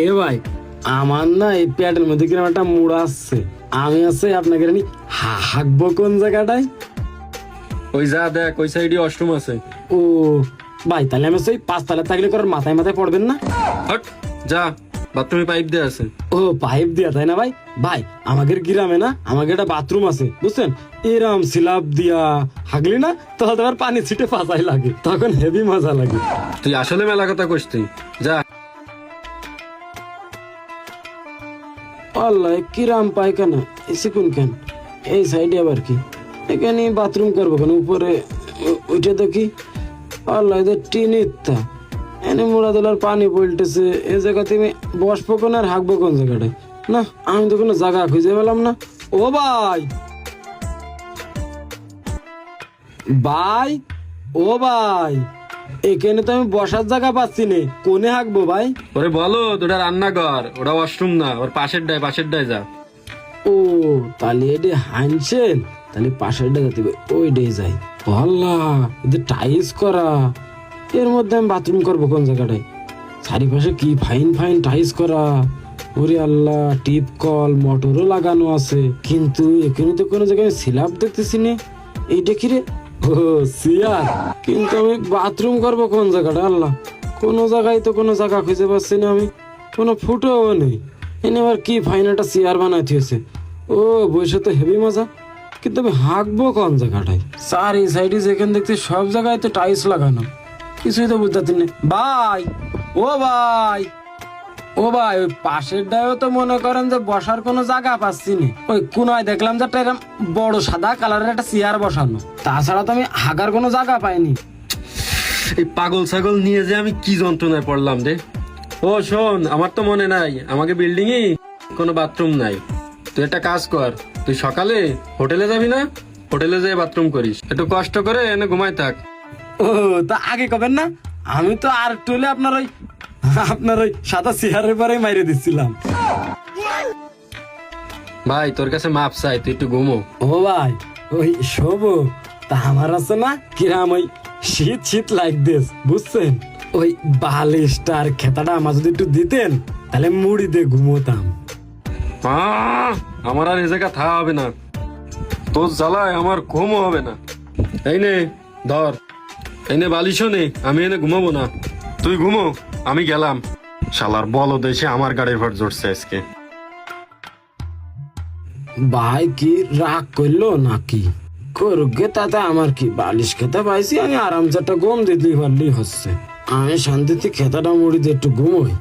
এ ভাই, আমার না এই পেটের মধ্যে কিরকম একটা মুড়া আসছে। আমি আছে আপনাকে হাঁকবো কোন জায়গাটায়? ওই যা দেখ, ওই সাইডে ওয়াশরুম আছে। ও ভাই, তাহলে আমি সেই 5 তলা থাকলে করার মাথায় মাথায় পড়বেন না? হট, যা, বাথরুমে পাইপ দেয়া আছে। ও পাইপ দিয়া, তাই না ভাই? ভাই আমাদের গ্রামে না আমাকে একটা বাথরুম আছে বুঝছেন, এরম সিলাপ দিয়া হাগলি না তখন তোমার পানি ছিটে পাতাই লাগে, তখন হেভি মজা লাগে। তুই আসলে মেলা কথা কইস তুই, যা। আল্লাহ, কিরাম পায়খানা এসে কোন কেন এই সাইডে আবার কি? এখানে বাথরুম করবো কেন? উপরে ওইটা দেখি। আল্লাহ, এদের টিন ইত্যা এনে মোড়া দোলার পানি পল্টেছে। এই জায়গাতে আমি বসবো কোন আর হাঁকবো কোন জায়গাটায়? না, আমি তো কোনো জায়গা খুঁজে পেলাম না। ও ভাই, ভাই, ও ভাই, এখানে তো আমি বসার জায়গা পাচ্ছি না, কোনে হাঁকবো ভাই? ওরে বলো, ওটা রান্নাঘর, ওটা ওয়াশরুম না, ওর পাশের ডায় যা। ও তাহলে এটা হানছেন, তাহলে পাশের ডাকে দিবে, ওই ডে যাই। আল্লাহ, এদের টাইলস করা, এর মধ্যে আমি বাথরুম করবো কোন জায়গাটায়? চারিপাশে কি ফাইন ফাইন টাইলস করা। ওরে আল্লাহ, টিপ কল মোটরও লাগানো আছে, কিন্তু এখানে তো কোনো জায়গায় স্ল্যাব দেখতেছি না। এইটা কি রে? ও চেয়ার, কিন্তু আমি বাথরুম করবো কোন জায়গাটা? আল্লাহ, কোনো জায়গায় তো কোনো জায়গা খুঁজে পাচ্ছি না আমি, কোনো ফুটোও নেই। এনে আবার কি ফাইন একটা চেয়ার বানাই দিয়েছে। ও বসে তো হেভি মজা, কিন্তু আমি হাঁকবো কোন জায়গাটায়? চারি সাইডে যেখানে দেখছি সব জায়গায় তো টাইলস লাগানো, কিছুই তো বুঝতে পারছি না। ভাই, ও ভাই, ও ভাই, ওই পাশের ডায়ও তো মনে করেন যে বসার কোনো জায়গা পাচ্ছি না। ওই কোনায় দেখলাম যে একটা এরকম বড় সাদা কালারের একটা চেয়ার বসানো, তাছাড়া তো আমি হাঁকার কোনো জায়গা পাইনি। এই পাগল ছাগল নিয়ে যে আমি কি যন্ত্রণায় পড়লাম রে। ও শোন, আমার তো মনে নাই আমাকে বিল্ডিং এ কোনো বাথরুম নাই। তুই একটা কাজ কর, তুই সকালে হোটেলে যাবি না, হোটেলে যেয়ে বাথরুম করিস, একটু কষ্ট করে এনে ঘুমাই থাক। ও তা আগে কবেন না? আমি তো আর টুলে আপনার ওই সাদা চেয়ারের পরে মাইরে দিচ্ছিলাম। ভাই তোর কাছে মাপ চাই, তুই একটু ঘুমো। ও ভাই, ওই শোবো তা আমার আছে না কিরাম ওই শীত শীত লাইক দিস বুঝছেন, ওই বালিশটার খেতাটা আমার যদি একটু দিতেন তাহলে মুড়ি দিয়ে ঘুমোতাম। আমার আর এ জায়গা থাকা হবে না, তোর জ্বালায় আমার ঘুমও হবে না। এই নে ধর, এই নে বালিশও নে, আমি এনে ঘুমাবো না, তুই ঘুমো, আমি গেলাম। শালার বলো দেশে আমার গাড়ির ভর জড়ছে আজকে। ভাই কি রাগ করলো নাকি? করুকে তাতে আমার কি? বালিশ খেতে পাইছি, আমি আরামসে একটা ঘুম দিতেই পারলেই হচ্ছে। আমি শান্তিতে খেতাটা মুড়ি দিয়ে একটু ঘুমোই।